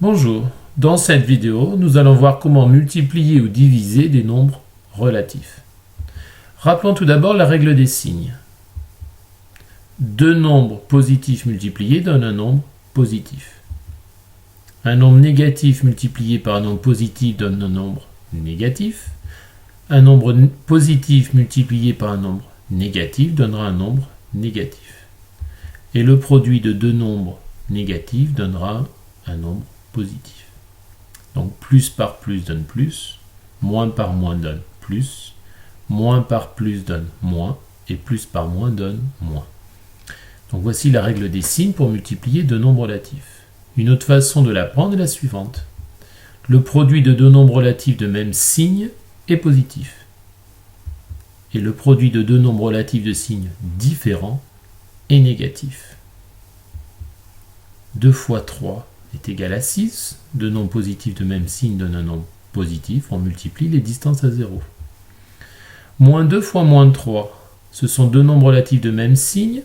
Bonjour, dans cette vidéo, nous allons voir comment multiplier ou diviser des nombres relatifs. Rappelons tout d'abord la règle des signes. Deux nombres positifs multipliés donnent un nombre positif. Un nombre négatif multiplié par un nombre positif donne un nombre négatif. Un nombre positif multiplié par un nombre négatif donnera un nombre négatif. Et le produit de deux nombres négatifs donnera un nombre positif. Donc plus par plus donne plus, moins par moins donne plus, moins par plus donne moins, et plus par moins donne moins. Donc voici la règle des signes pour multiplier deux nombres relatifs. Une autre façon de l'apprendre est la suivante. Le produit de deux nombres relatifs de même signe est positif. Et le produit de deux nombres relatifs de signes différents est négatif. 2 fois 3 est égal à 6. Deux nombres positifs de même signe donnent un nombre positif. On multiplie les distances à 0. Moins 2 fois moins 3, ce sont deux nombres relatifs de même signe.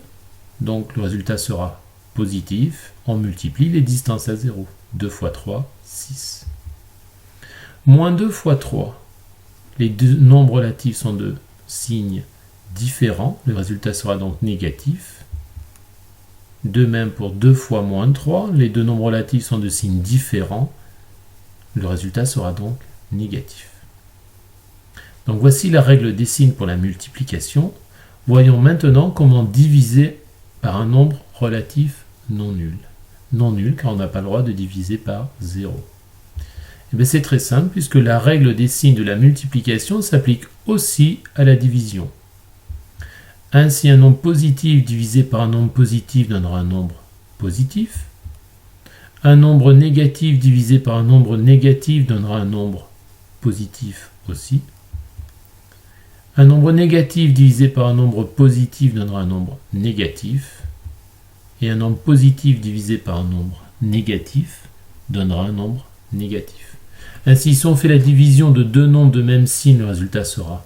Donc le résultat sera positif. On multiplie les distances à 0. 2 fois 3, 6. Moins 2 fois 3. Les deux nombres relatifs sont de signes différents. Le résultat sera donc négatif. De même pour 2 fois moins 3, les deux nombres relatifs sont de signes différents. Le résultat sera donc négatif. Donc voici la règle des signes pour la multiplication. Voyons maintenant comment diviser par un nombre relatif non nul. Non nul car on n'a pas le droit de diviser par 0. Et bien c'est très simple puisque la règle des signes de la multiplication s'applique aussi à la division. Ainsi, un nombre positif divisé par un nombre positif donnera un nombre positif. Un nombre négatif divisé par un nombre négatif donnera un nombre positif aussi. Un nombre négatif divisé par un nombre positif donnera un nombre négatif. Et un nombre positif divisé par un nombre négatif donnera un nombre négatif. Ainsi, si on fait la division de deux nombres de même signe, le résultat sera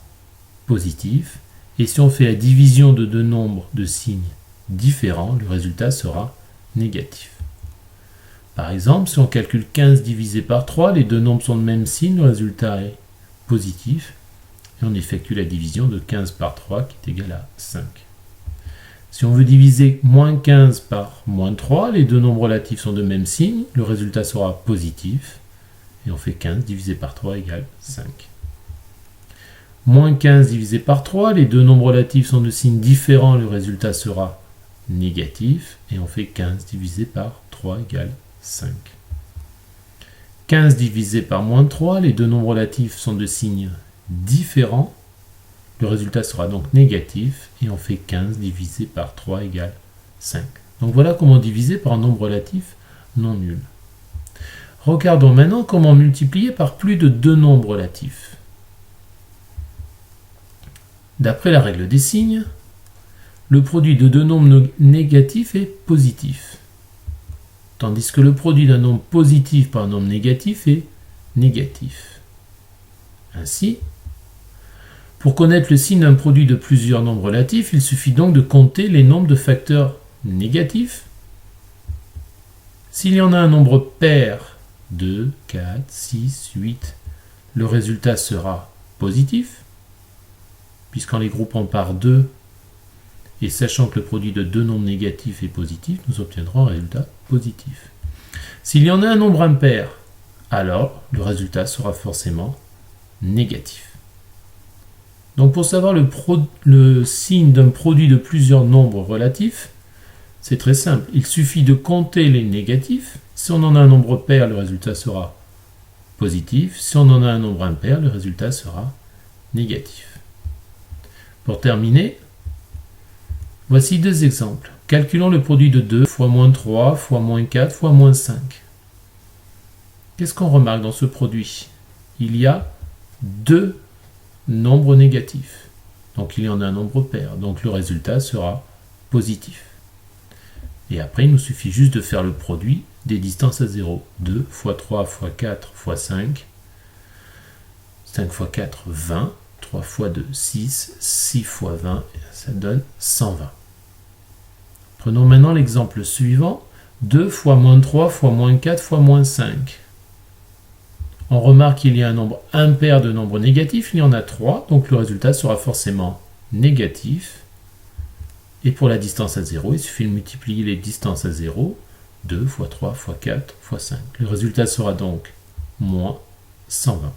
positif. Et si on fait la division de deux nombres de signes différents, le résultat sera négatif. Par exemple, si on calcule 15 divisé par 3, les deux nombres sont de même signe, le résultat est positif. Et on effectue la division de 15 par 3 qui est égal à 5. Si on veut diviser moins 15 par moins 3, les deux nombres relatifs sont de même signe, le résultat sera positif. Et on fait 15 divisé par 3 égale 5. Moins 15 divisé par 3, les deux nombres relatifs sont de signes différents, le résultat sera négatif, et on fait 15 divisé par 3 égale 5. 15 divisé par moins 3, les deux nombres relatifs sont de signes différents, le résultat sera donc négatif, et on fait 15 divisé par 3 égale 5. Donc voilà comment diviser par un nombre relatif non nul. Regardons maintenant comment multiplier par plus de deux nombres relatifs. D'après la règle des signes, le produit de deux nombres négatifs est positif, tandis que le produit d'un nombre positif par un nombre négatif est négatif. Ainsi, pour connaître le signe d'un produit de plusieurs nombres relatifs, il suffit donc de compter les nombres de facteurs négatifs. S'il y en a un nombre pair, 2, 4, 6, 8, le résultat sera positif. Puisqu'en les groupant par 2, et sachant que le produit de deux nombres négatifs est positif, nous obtiendrons un résultat positif. S'il y en a un nombre impair, alors le résultat sera forcément négatif. Donc pour savoir le signe d'un produit de plusieurs nombres relatifs, c'est très simple. Il suffit de compter les négatifs. Si on en a un nombre pair, le résultat sera positif. Si on en a un nombre impair, le résultat sera négatif. Pour terminer, voici deux exemples. Calculons le produit de 2 fois moins 3 fois moins 4 fois moins 5. Qu'est-ce qu'on remarque dans ce produit? Il y a deux nombres négatifs. Donc il y en a un nombre pair. Donc le résultat sera positif. Et après, il nous suffit juste de faire le produit des distances à 0. 2 fois 3 fois 4 fois 5. 5 fois 4, 20. 3 fois 2, 6, 6 fois 20, ça donne 120. Prenons maintenant l'exemple suivant. 2 fois moins 3 fois moins 4 fois moins 5. On remarque qu'il y a un nombre impair de nombres négatifs, il y en a 3, donc le résultat sera forcément négatif. Et pour la distance à 0, il suffit de multiplier les distances à 0, 2 fois 3 fois 4 fois 5. Le résultat sera donc moins 120.